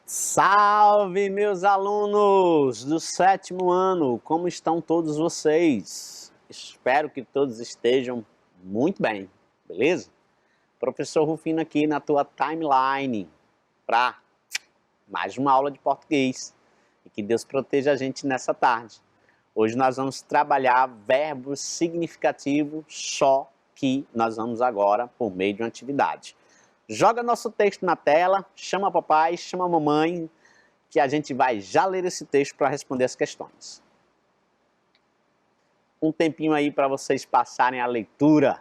Salve, meus alunos do 7º ano! Como estão todos vocês? Espero que todos estejam muito bem, beleza? Professor Rufino aqui na tua timeline para mais uma aula de português. E que Deus proteja a gente nessa tarde. Hoje nós vamos trabalhar verbos significativos, só que nós vamos agora por meio de uma atividade. Joga nosso texto na tela, chama papai, chama mamãe, que a gente vai já ler esse texto para responder as questões. Um tempinho aí para vocês passarem a leitura.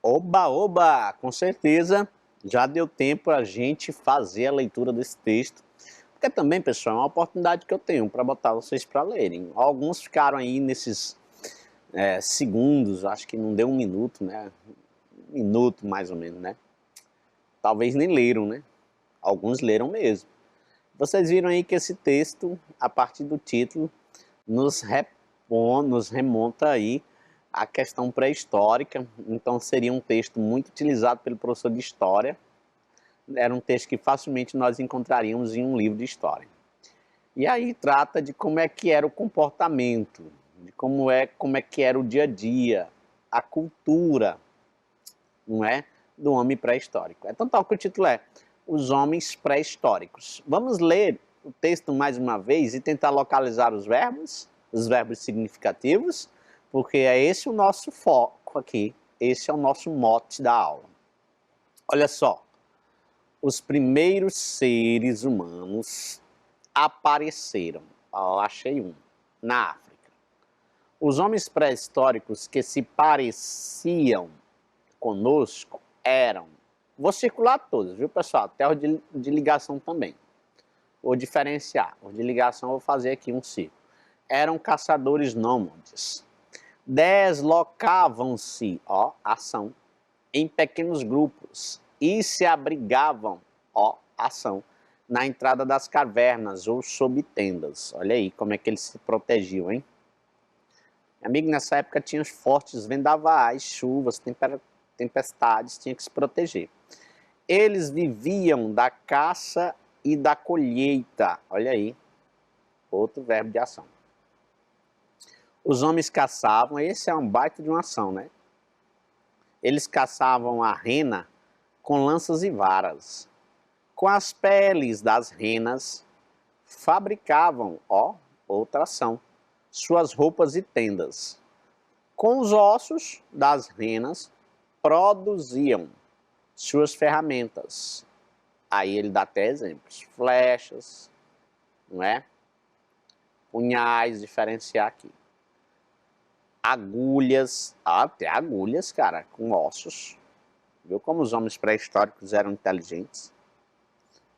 Oba, oba! Com certeza já deu tempo a gente fazer a leitura desse texto. Porque também, pessoal, é uma oportunidade que eu tenho para botar vocês para lerem. Alguns ficaram aí nesses segundos, acho que não deu um minuto, né? Um minuto mais ou menos, né? Talvez nem leram, né? Alguns leram mesmo. Vocês viram aí que esse texto, a partir do título, nos remonta aí a questão pré-histórica. Então seria um texto muito utilizado pelo professor de História. Era um texto que facilmente nós encontraríamos em um livro de História. E aí trata de como é que era o comportamento, de como é que era o dia a dia, a cultura, não é, do homem pré-histórico. É tão tal que o título é Os Homens Pré-Históricos. Vamos ler o texto mais uma vez e tentar localizar os verbos significativos, porque é esse o nosso foco aqui, esse é o nosso mote da aula. Olha só, os primeiros seres humanos apareceram, achei um, na África. Os homens pré-históricos que se pareciam conosco eram, vou circular todos, viu pessoal, até o de ligação também, vou diferenciar, o de ligação eu vou fazer aqui um círculo. Eram caçadores nômades. Deslocavam-se, ação, em pequenos grupos e se abrigavam, ação, na entrada das cavernas ou sob tendas. Olha aí como é que eles se protegiam, hein? Meu amigo, nessa época tinha fortes vendavais, chuvas, tempestades, tinha que se proteger. Eles viviam da caça e da colheita. Olha aí, outro verbo de ação. Os homens caçavam, esse é um baita de uma ação, né? Eles caçavam a rena com lanças e varas. Com as peles das renas, fabricavam, outra ação, suas roupas e tendas. Com os ossos das renas, produziam suas ferramentas. Aí ele dá até exemplos, flechas, não é? Punhais, diferenciar aqui. Agulhas, até agulhas, cara, com ossos. Viu como os homens pré-históricos eram inteligentes?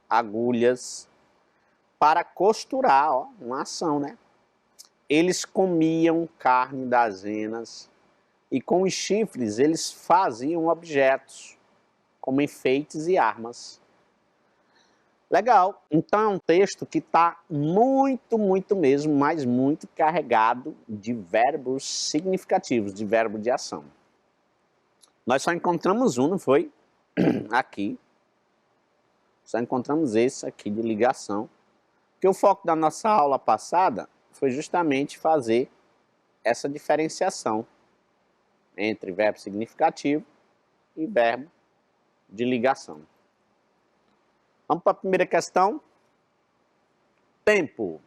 Agulhas para costurar, uma ação, né? Eles comiam carne das renas e com os chifres eles faziam objetos, como enfeites e armas. Legal, então é um texto que está muito mesmo, mas muito carregado de verbos significativos, de verbo de ação. Nós só encontramos um, não foi? Aqui. Só encontramos esse aqui de ligação. Porque o foco da nossa aula passada foi justamente fazer essa diferenciação entre verbo significativo e verbo de ligação. Vamos para a primeira questão. Tempo.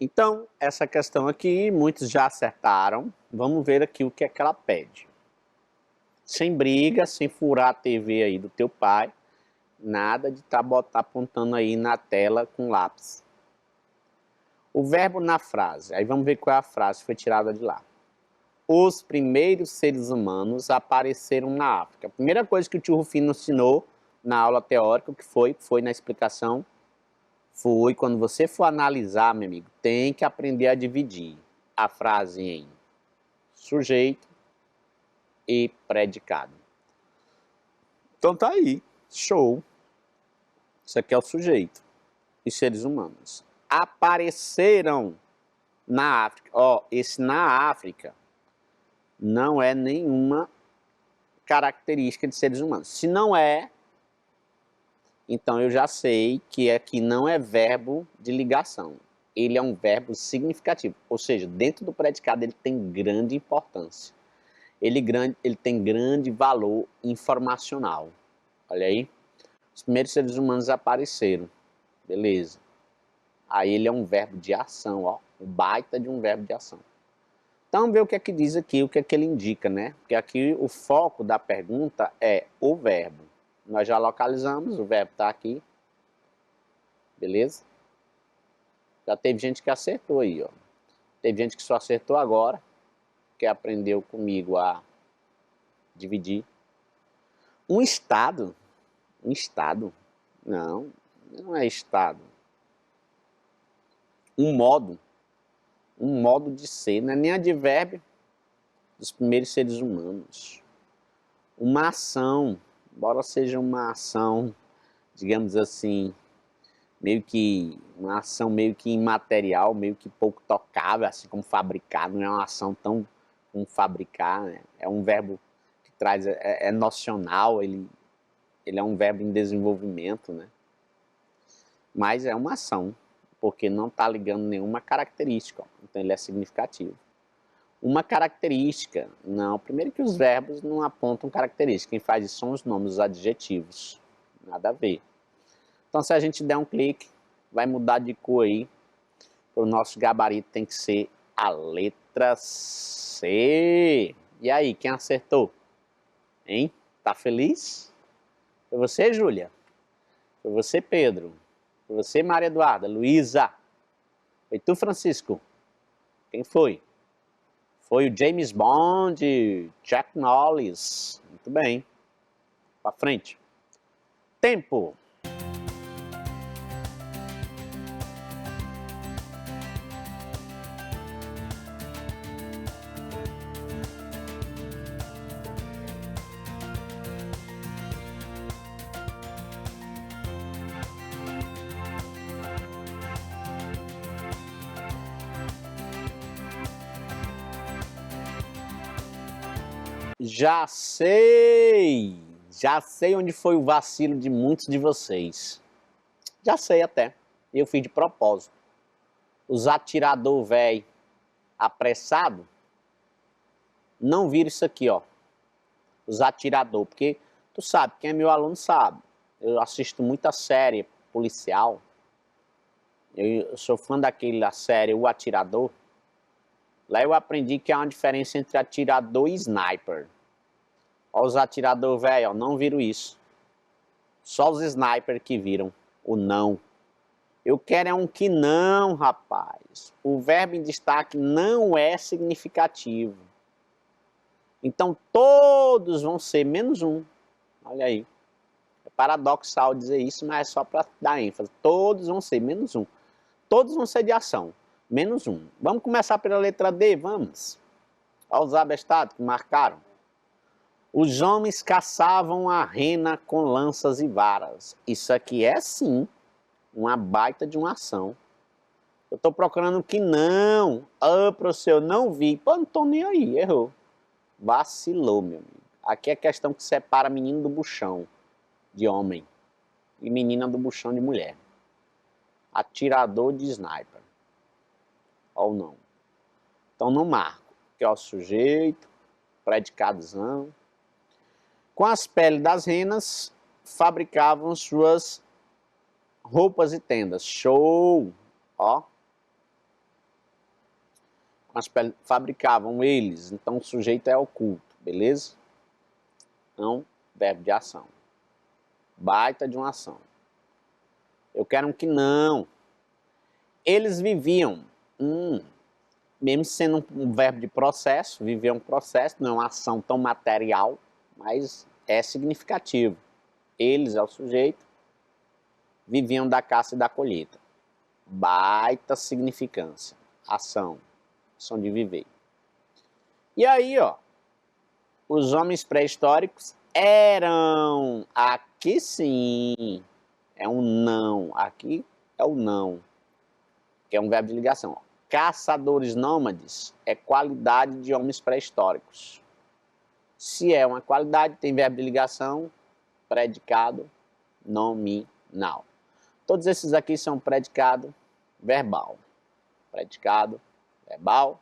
Então, essa questão aqui, muitos já acertaram. Vamos ver aqui o que é que ela pede. Sem briga, sem furar a TV aí do teu pai, nada de tá apontando aí na tela com lápis. O verbo na frase, aí vamos ver qual é a frase que foi tirada de lá. Os primeiros seres humanos apareceram na África. A primeira coisa que o tio Rufino ensinou na aula teórica, que foi na explicação, foi quando você for analisar, meu amigo, tem que aprender a dividir a frase em sujeito e predicado. Então tá aí, show. Isso aqui é o sujeito, os seres humanos. Apareceram na África. Ó, esse na África não é nenhuma característica de seres humanos. Se não é, então eu já sei que aqui não é verbo de ligação. Ele é um verbo significativo, ou seja, dentro do predicado ele tem grande importância. Ele tem grande valor informacional. Olha aí, os primeiros seres humanos apareceram, beleza. Aí ele é um verbo de ação, ó, um baita de um verbo de ação. Então vamos ver o que é que diz aqui, o que é que ele indica, né? Porque aqui o foco da pergunta é o verbo. Nós já localizamos, o verbo está aqui, beleza? Já teve gente que acertou aí, ó. Teve gente que só acertou agora, que aprendeu comigo a dividir. Um estado? Não é estado. Um modo de ser, não é nem advérbio dos primeiros seres humanos. Uma ação, embora seja uma ação, digamos assim, uma ação meio que imaterial, meio que pouco tocável, assim como fabricar, não é uma ação tão como fabricar, né? É um verbo que traz, é nocional, ele é um verbo em desenvolvimento, né? Mas é uma ação, porque não está ligando nenhuma característica, ó. Então ele é significativo. Uma característica, não, primeiro que os verbos não apontam característica, quem faz isso são os nomes, os adjetivos, nada a ver. Então se a gente der um clique, vai mudar de cor aí, o nosso gabarito tem que ser a letra C. E aí, quem acertou? Hein? Tá feliz? Foi você, Júlia? Foi você, Pedro? Foi você, Maria Eduarda? Luísa? Foi tu, Francisco? Quem foi? Foi o James Bond, Chuck Norris. Muito bem. Para frente. Tempo. Já sei onde foi o vacilo de muitos de vocês. Já sei até, eu fiz de propósito. Os atirador velho apressado não viram isso aqui, ó. Os atirador, porque tu sabe, quem é meu aluno sabe. Eu assisto muita série policial. Eu sou fã daquela série O Atirador. Lá eu aprendi que há uma diferença entre atirador e sniper. Olha os atirador velho, não viram isso. Só os sniper que viram o não. Eu quero é um que não, rapaz. O verbo em destaque não é significativo. Então todos vão ser menos um. Olha aí. É paradoxal dizer isso, mas é só para dar ênfase. Todos vão ser menos um. Todos vão ser de ação. Menos um. Vamos começar pela letra D, vamos. Olha os abestados que marcaram. Os homens caçavam a rena com lanças e varas. Isso aqui é sim uma baita de uma ação. Eu tô procurando que não. Ah, professor, eu não vi. Pô, não tô nem aí, errou. Vacilou, meu amigo. Aqui é questão que separa menino do buchão de homem e menina do buchão de mulher. Atirador de sniper. Ou não. Então não marco. Que é o sujeito, predicadozão. Com as peles das renas, fabricavam suas roupas e tendas. Show! Ó. Com as peles, fabricavam eles. Então o sujeito é oculto, beleza? Então, verbo de ação. Baita de uma ação. Eu quero um que não. Eles viviam. Mesmo sendo um verbo de processo, viver um processo, não é uma ação tão material, mas é significativo. Eles é o sujeito, viviam da caça e da colheita. Baita significância. Ação de viver. E aí, ó, os homens pré-históricos eram, aqui sim, é um não, aqui é o não, que é um verbo de ligação. Ó. Caçadores nômades é qualidade de homens pré-históricos. Se é uma qualidade, tem verbo de ligação, predicado, nominal. Todos esses aqui são predicado verbal. Predicado verbal,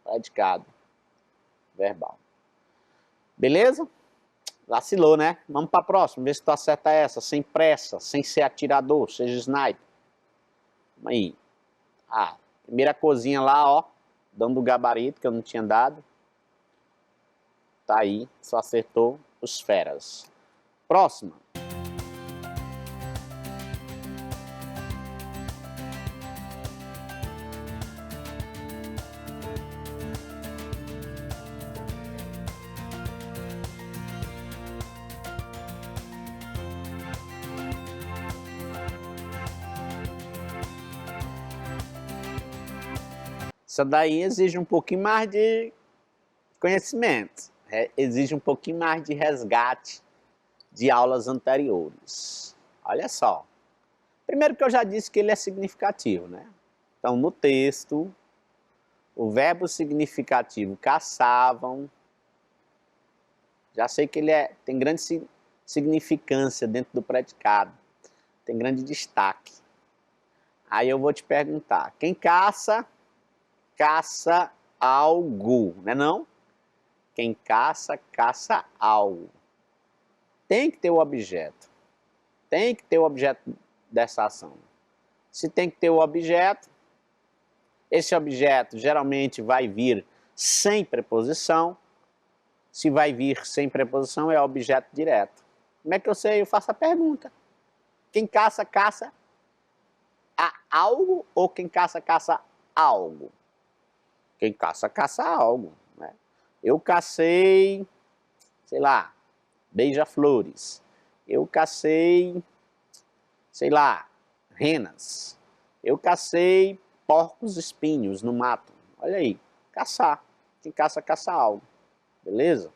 predicado verbal. Beleza? Vacilou, né? Vamos para a próxima, ver se tu acerta essa, sem pressa, sem ser atirador, seja sniper. Vamos aí. Primeira cozinha lá, ó, dando o gabarito que eu não tinha dado. Tá aí, só acertou os feras. Próxima. Isso daí exige um pouquinho mais de conhecimento, exige um pouquinho mais de resgate de aulas anteriores. Olha só. Primeiro que eu já disse que ele é significativo, né? Então, no texto, o verbo significativo caçavam. Já sei que ele tem grande significância dentro do predicado, tem grande destaque. Aí eu vou te perguntar, quem caça, caça algo, não é não? Quem caça, caça algo. Tem que ter o objeto. Tem que ter o objeto dessa ação. Se tem que ter o objeto, esse objeto geralmente vai vir sem preposição. Se vai vir sem preposição, é objeto direto. Como é que eu sei? Eu faço a pergunta. Quem caça, caça a algo ou quem caça, caça algo? Quem caça, caça algo. Né? Eu cacei, sei lá, beija-flores. Eu cacei, sei lá, renas. Eu cacei porcos espinhos no mato. Olha aí, caçar. Quem caça, caça algo. Beleza?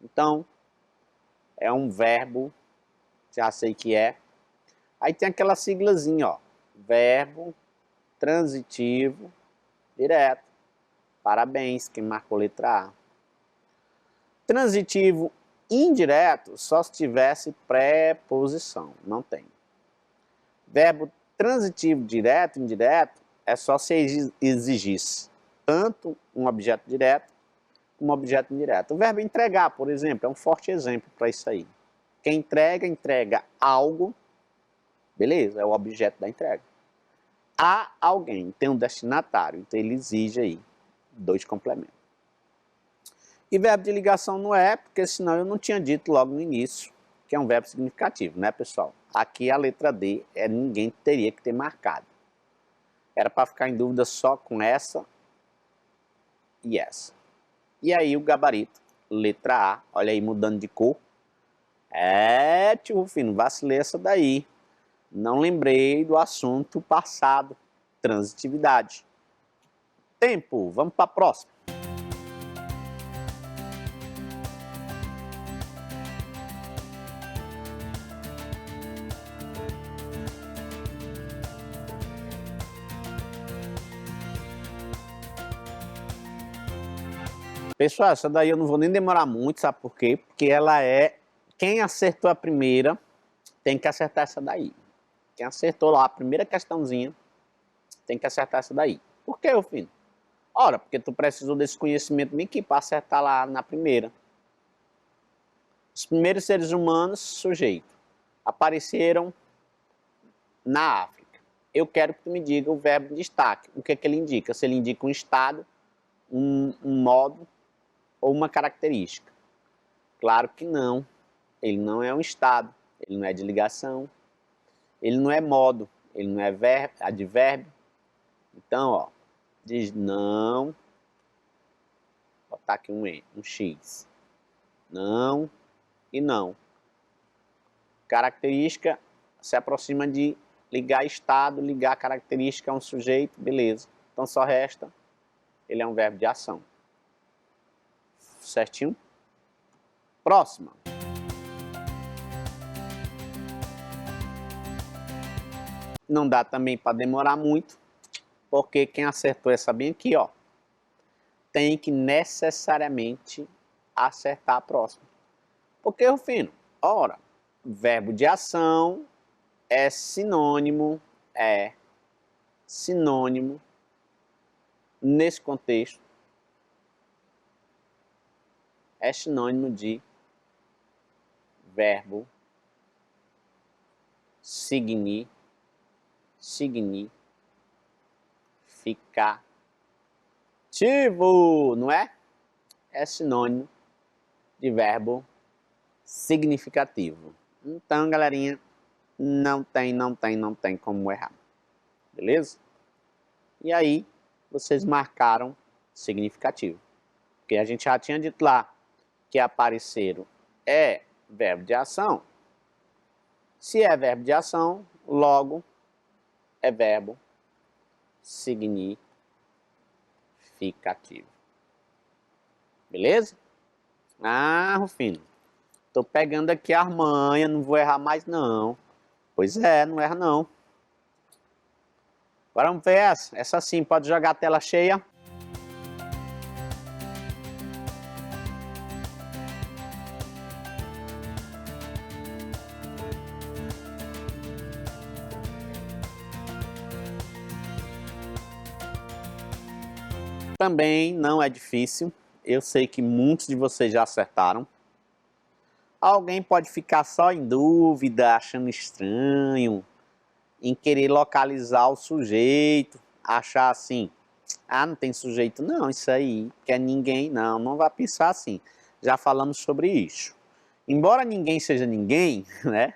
Então, é um verbo, já sei que é. Aí tem aquela siglazinha, ó. Verbo transitivo direto. Parabéns, quem marcou letra A. Transitivo indireto só se tivesse preposição. Não tem. Verbo transitivo direto, indireto, é só se exigisse tanto um objeto direto como um objeto indireto. O verbo entregar, por exemplo, é um forte exemplo para isso aí. Quem entrega, entrega algo, beleza, é o objeto da entrega. A alguém, tem um destinatário, então ele exige aí 2 complementos. E verbo de ligação não é, porque senão eu não tinha dito logo no início que é um verbo significativo, né, pessoal? Aqui a letra D, ninguém teria que ter marcado. Era para ficar em dúvida só com essa e essa. E aí o gabarito, letra A, olha aí mudando de cor. Tio Rufino, vacilei essa daí. Não lembrei do assunto passado, transitividade. Tempo, vamos para a próxima. Pessoal, essa daí eu não vou nem demorar muito, sabe por quê? Porque ela é... Quem acertou a primeira tem que acertar essa daí. Quem acertou lá a primeira questãozinha tem que acertar essa daí. Por quê, filho? Ora, porque tu precisou desse conhecimento bem aqui para acertar lá na primeira. Os primeiros seres humanos, sujeito, apareceram na África. Eu quero que tu me diga o verbo de destaque. O que é que ele indica? Se ele indica um estado, um modo ou uma característica. Claro que não. Ele não é um estado, ele não é de ligação, ele não é modo, ele não é advérbio. Então, ó, diz não, vou botar aqui um X. Não e não. Característica se aproxima de ligar estado, ligar característica a um sujeito, beleza. Então só resta, ele é um verbo de ação. Certinho? Próxima. Não dá também para demorar muito, porque quem acertou essa bem aqui, ó, tem que necessariamente acertar a próxima. Porque, Rufino, ora, verbo de ação é sinônimo, nesse contexto, é sinônimo de verbo significativo, não é? É sinônimo de verbo significativo. Então, galerinha, não tem como errar. Beleza? E aí, vocês marcaram significativo. Porque a gente já tinha dito lá que apareceram é verbo de ação. Se é verbo de ação, logo é verbo significativo. Beleza? Ah, Rufino, tô pegando aqui a manha, não vou errar mais não. Pois é, não erra não. Agora vamos ver essa. Essa sim, pode jogar a tela cheia. Também não é difícil. Eu sei que muitos de vocês já acertaram. Alguém pode ficar só em dúvida, achando estranho, em querer localizar o sujeito, achar assim, ah, não tem sujeito não, isso aí, que é ninguém, não vai pensar assim. Já falamos sobre isso. Embora ninguém seja ninguém, né?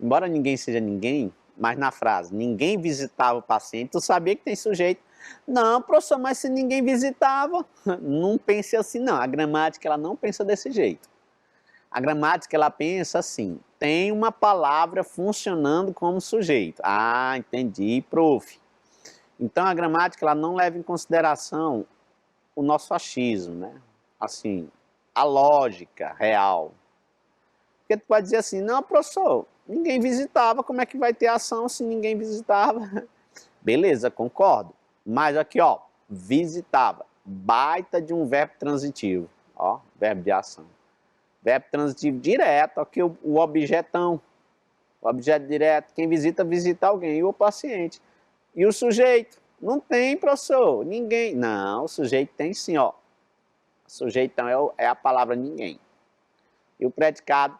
Embora ninguém seja ninguém, mas na frase, ninguém visitava o paciente, tu sabia que tem sujeito. Não, professor, mas se ninguém visitava, não pense assim não. A gramática, ela não pensa desse jeito. A gramática, ela pensa assim, tem uma palavra funcionando como sujeito. Ah, entendi, prof. Então, a gramática, ela não leva em consideração o nosso achismo, né? Assim, a lógica real. Porque tu pode dizer assim, não, professor, ninguém visitava, como é que vai ter ação se ninguém visitava? Beleza, concordo. Mas aqui, ó, visitava, baita de um verbo transitivo, ó, verbo de ação. Verbo transitivo direto, aqui o objetão, o objeto direto, quem visita, visita alguém, e o paciente. E o sujeito? Não tem, professor, ninguém. Não, o sujeito tem sim, ó. O sujeitão é a palavra ninguém. E o predicado,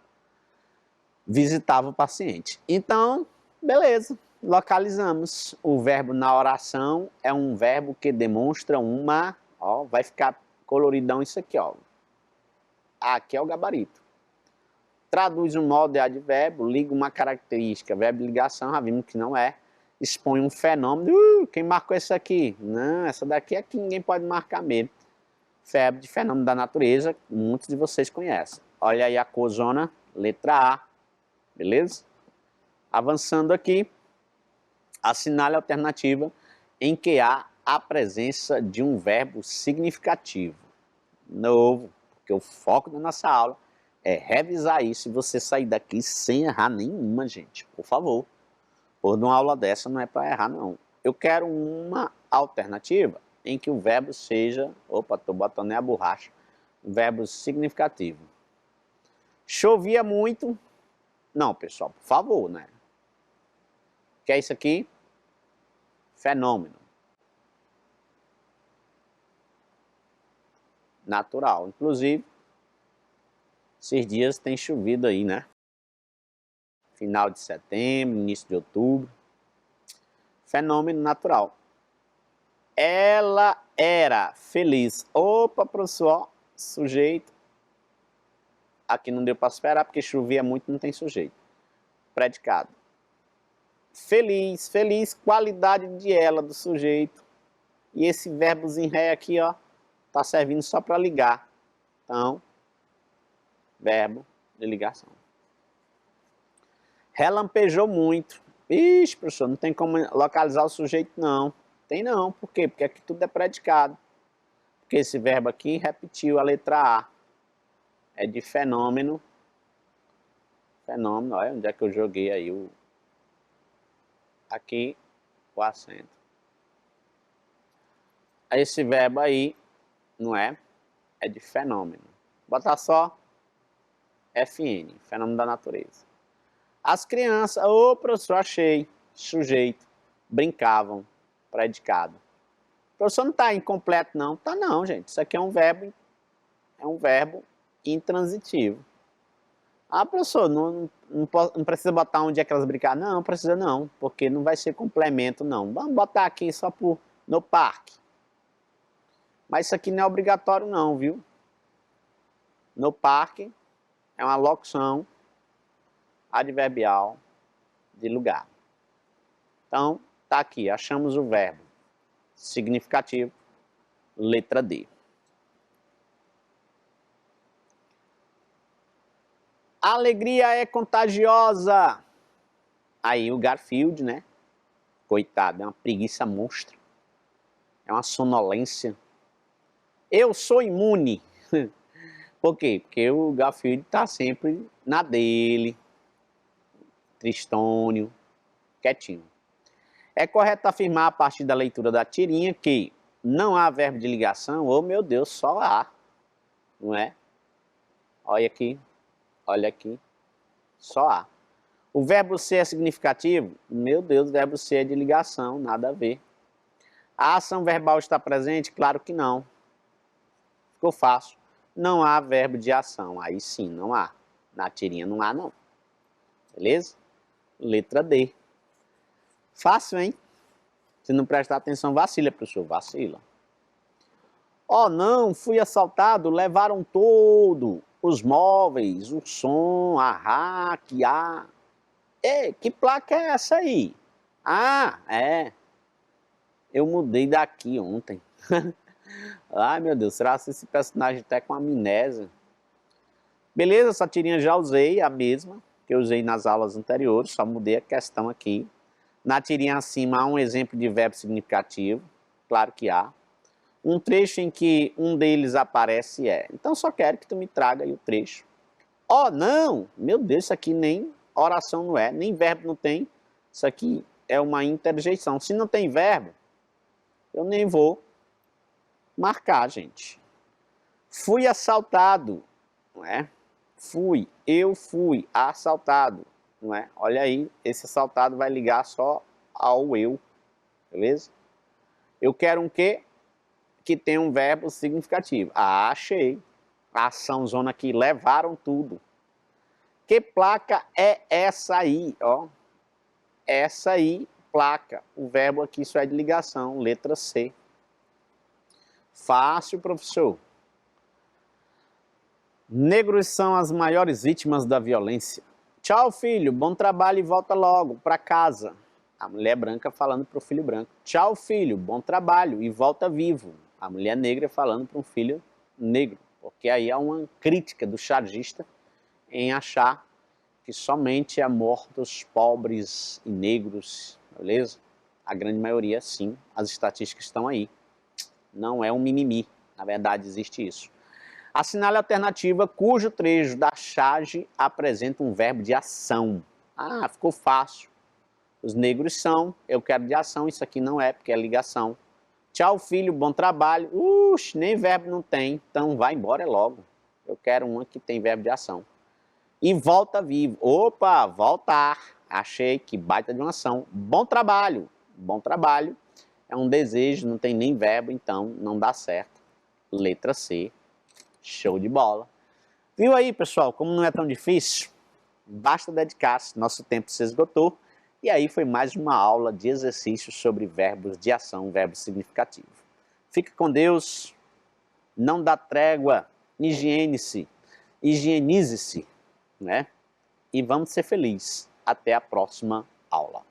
visitava o paciente. Então, beleza, localizamos. O verbo na oração é um verbo que demonstra uma, ó, vai ficar coloridão isso aqui, ó. Aqui é o gabarito. Traduz um modo de advérbio, liga uma característica, verbo de ligação, já vimos que não é. Expõe um fenômeno, quem marcou isso aqui? Não, essa daqui é que ninguém pode marcar mesmo. Verbo de fenômeno da natureza, muitos de vocês conhecem. Olha aí a corzona, letra A. Beleza? Avançando aqui, assinale a alternativa em que há a presença de um verbo significativo. Novo, porque o foco da nossa aula é revisar isso e você sair daqui sem errar nenhuma, gente. Por favor. Por uma aula dessa não é para errar, não. Eu quero uma alternativa em que o verbo seja, opa, estou botando nem a borracha, um verbo significativo. Chovia muito, não, pessoal, por favor, né? O que é isso aqui? Fenômeno. Natural. Inclusive, esses dias tem chovido aí, né? Final de setembro, início de outubro. Fenômeno natural. Ela era feliz. Opa, professor, sujeito. Aqui não deu para esperar porque chovia muito, não tem sujeito. Predicado. Feliz, feliz, qualidade de ela, do sujeito. E esse verbozinho ré aqui, ó, tá servindo só para ligar. Então, verbo de ligação. Relampejou muito. Ixi, professor, não tem como localizar o sujeito, não. Tem não, por quê? Porque aqui tudo é predicado. Porque esse verbo aqui repetiu a letra A. É de fenômeno. Fenômeno, olha onde é que eu joguei aí o... Aqui, o acento. Esse verbo aí, não é? É de fenômeno. Botar só FN, fenômeno da natureza. As crianças, ô professor, achei, sujeito, brincavam, predicado. O professor não está incompleto não. Tá não, gente. Isso aqui é um verbo intransitivo. Ah, professor, não precisa botar onde é que elas brincaram. Não, precisa não, porque não vai ser complemento não. Vamos botar aqui só por no parque. Mas isso aqui não é obrigatório não, viu? No parque é uma locução adverbial de lugar. Então, tá aqui, achamos o verbo significativo, letra D. A alegria é contagiosa. Aí o Garfield, né? Coitado, é uma preguiça monstra. É uma sonolência. Eu sou imune. Por quê? Porque o Garfield tá sempre na dele, tristônio, quietinho. É correto afirmar a partir da leitura da tirinha que não há verbo de ligação? Oh, meu Deus, só há. Não é? Olha aqui, olha aqui, só há. O verbo ser é significativo? Meu Deus, o verbo ser é de ligação, nada a ver. A ação verbal está presente? Claro que não. Ficou fácil. Não há verbo de ação, aí sim, não há. Na tirinha não há, não. Beleza? Letra D. Fácil, hein? Se não prestar atenção, vacila, professor, vacila. Oh, não, fui assaltado, levaram todo, os móveis, o som, a hack, Ei, que placa é essa aí? Ah, é, eu mudei daqui ontem. Ai, meu Deus, será que esse personagem está com amnésia? Beleza, essa tirinha já usei, a mesma que eu usei nas aulas anteriores, só mudei a questão aqui. Na tirinha acima há um exemplo de verbo significativo, claro que há. Um trecho em que um deles aparece é. Então só quero que tu me traga aí o trecho. Oh, não! Meu Deus, isso aqui nem oração não é, nem verbo não tem. Isso aqui é uma interjeição. Se não tem verbo, eu nem vou marcar, gente. Fui assaltado, não é? Eu fui assaltado, não é? Olha aí, esse assaltado vai ligar só ao eu, beleza? Eu quero um quê? Que tem um verbo significativo. Ah, achei. A ação zona aqui, levaram tudo. Que placa é essa aí, ó? Essa aí, placa. O verbo aqui só é de ligação, letra C. Fácil, professor. Negros são as maiores vítimas da violência. Tchau, filho, bom trabalho e volta logo para casa. A mulher branca falando para o filho branco. Tchau, filho, bom trabalho e volta vivo. A mulher negra falando para um filho negro. Porque aí há uma crítica do chargista em achar que somente é mortos pobres e negros, beleza? A grande maioria, sim, as estatísticas estão aí. Não é um mimimi, na verdade existe isso. Assinale a alternativa cujo trecho da charge apresenta um verbo de ação. Ah, ficou fácil. Os negros são, eu quero de ação, isso aqui não é, porque é ligação. Tchau, filho, bom trabalho. Nem verbo não tem, então vai embora logo. Eu quero uma que tem verbo de ação. E volta vivo. Opa, voltar. Achei que baita de uma ação. Bom trabalho. Bom trabalho é um desejo, não tem nem verbo, então não dá certo. Letra C. Show de bola. Viu aí, pessoal, como não é tão difícil? Basta dedicar-se, nosso tempo se esgotou. E aí foi mais uma aula de exercícios sobre verbos de ação, verbo significativo. Fique com Deus, não dá trégua, higiene-se, higienize-se, né? E vamos ser felizes. Até a próxima aula.